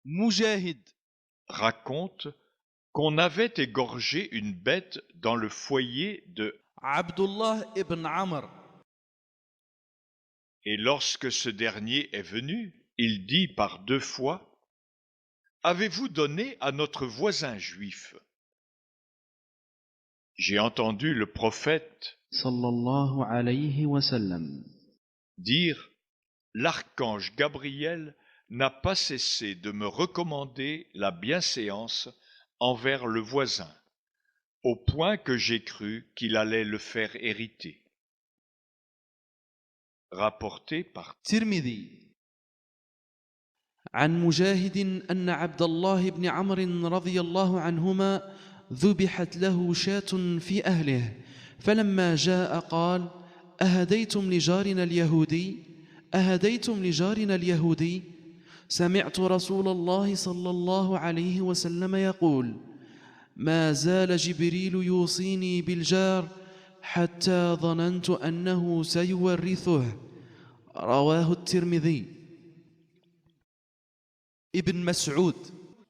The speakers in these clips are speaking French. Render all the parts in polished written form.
مجاهد raconte qu'on avait égorgé une bête dans le foyer de عبد الله ابن عمر. Et lorsque ce dernier est venu, il dit par 2 fois: Avez-vous donné à notre voisin juif? J'ai entendu le prophète sallallahu alayhi wa sallam dire: L'archange Gabriel n'a pas cessé de me recommander la bienséance envers le voisin, au point que j'ai cru qu'il allait le faire hériter. Rapporté par ترمذي. عن مجاهد أن عبد الله بن عمرو رضي الله عنهما ذبحت له شاة في أهله، فلما جاء قال: أهديتم لجارنا اليهودي؟ أهديتم لجارنا اليهودي؟ سمعت رسول الله صلى الله عليه وسلم يقول: ما زال جبريل يوصيني بالجار حتى ظننت أنه سيورثه. رواه الترمذي. Ibn Mas'ud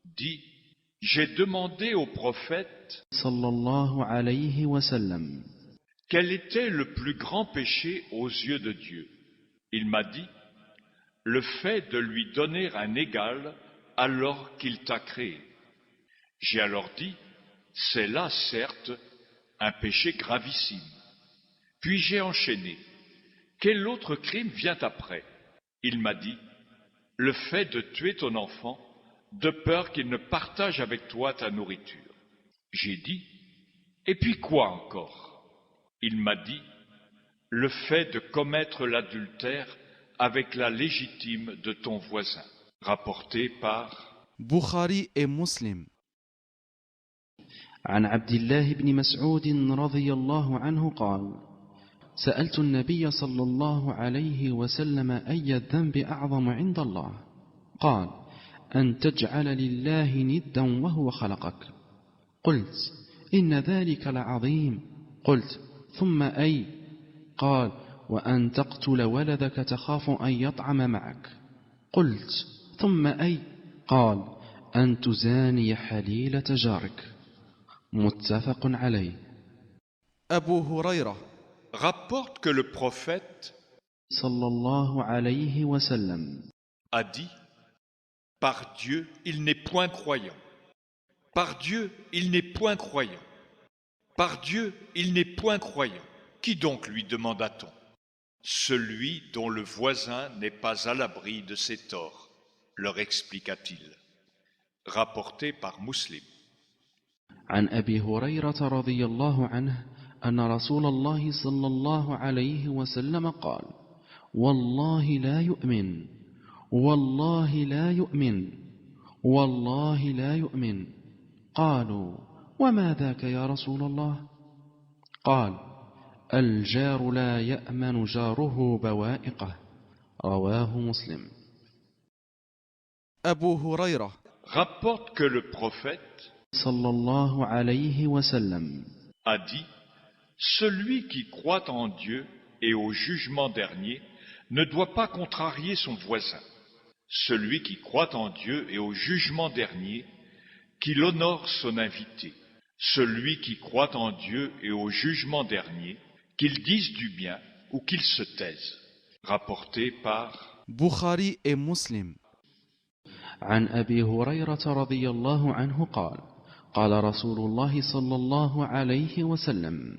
dit: J'ai demandé au prophète sallallahu alayhi wa sallam quel était le plus grand péché aux yeux de Dieu. Il m'a dit: le fait de lui donner un égal alors qu'il t'a créé. J'ai alors dit: c'est là, certes, un péché gravissime. Puis j'ai enchaîné: quel autre crime vient après? Il m'a dit: le fait de tuer ton enfant, de peur qu'il ne partage avec toi ta nourriture. J'ai dit: et puis quoi encore? Il m'a dit: le fait de commettre l'adultère avec la légitime de ton voisin. Rapporté par Bukhari et Muslim. عن عبد الله بن مسعود رضي الله عنه قال: سألت النبي صلى الله عليه وسلم أي الذنب أعظم عند الله؟ قال: أن تجعل لله ندا وهو خلقك. قلت: إن ذلك لعظيم. قلت: ثم أي؟ قال: وأن تقتل ولدك تخاف أن يطعم معك. قلت: ثم أي؟ قال: أن تزاني حليلة جارك. متفق عليه. Abu Huraira rapporte que le prophète sallallahu alayhi wa sallam a dit: par Dieu, il n'est point croyant. Par Dieu, il n'est point croyant. Par Dieu, il n'est point croyant. Qui donc lui demanda-t-on? Celui dont le voisin n'est pas à l'abri de ses torts, leur expliqua-t-il. Rapporté par Muslim. عن أبي هريرة رضي الله عنه أن رسول الله صلى الله عليه وسلم قال: والله لا يؤمن، والله لا يؤمن، والله لا يؤمن. قالوا: وما ذاك يا رسول الله؟ قال: الجار لا يأمن جاره بوائقه. رواه مسلم. Abu Huraira Rapporte que le prophète sallallahu alayhi wa sallam a dit: celui qui croit en Dieu et au jugement dernier ne doit pas contrarier son voisin. Celui qui croit en Dieu et au jugement dernier, qu'il honore son invité. Celui qui croit en Dieu et au jugement dernier, qu'il dise du bien ou qu'il se taise. Rapporté par Bukhari et Muslim. عن أبي هريرة رضي الله عنه قال: قال رسول الله صلى الله عليه وسلم: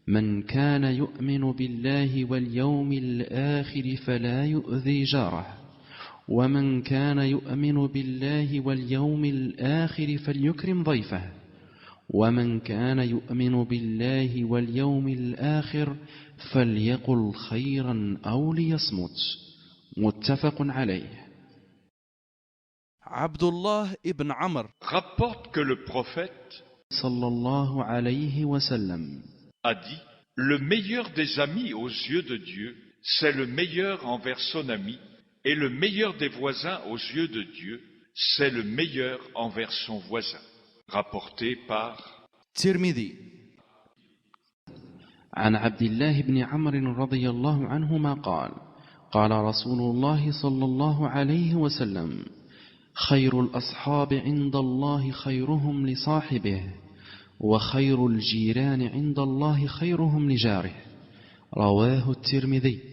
من كان يؤمن بالله واليوم الآخر فلا يؤذي جاره، ومن كان يؤمن بالله واليوم الآخر فليكرم ضيفه، ومن كان يؤمن بالله واليوم الآخر فليقل خيرا أو ليصمت. متفق عليه. Abdullah ibn Amr rapporte que le prophète sallallahu alayhi wa sallam a dit: le meilleur des amis aux yeux de Dieu, c'est le meilleur envers son ami, et le meilleur des voisins aux yeux de Dieu, c'est le meilleur envers son voisin. Rapporté par Tirmidhi. عن عبد الله بن عمرو رضي الله عنهما قال: قال رسول الله صلى الله عليه وسلم: خير الأصحاب عند الله خيرهم لصاحبه وخير الجيران عند الله خيرهم لجاره. رواه الترمذي.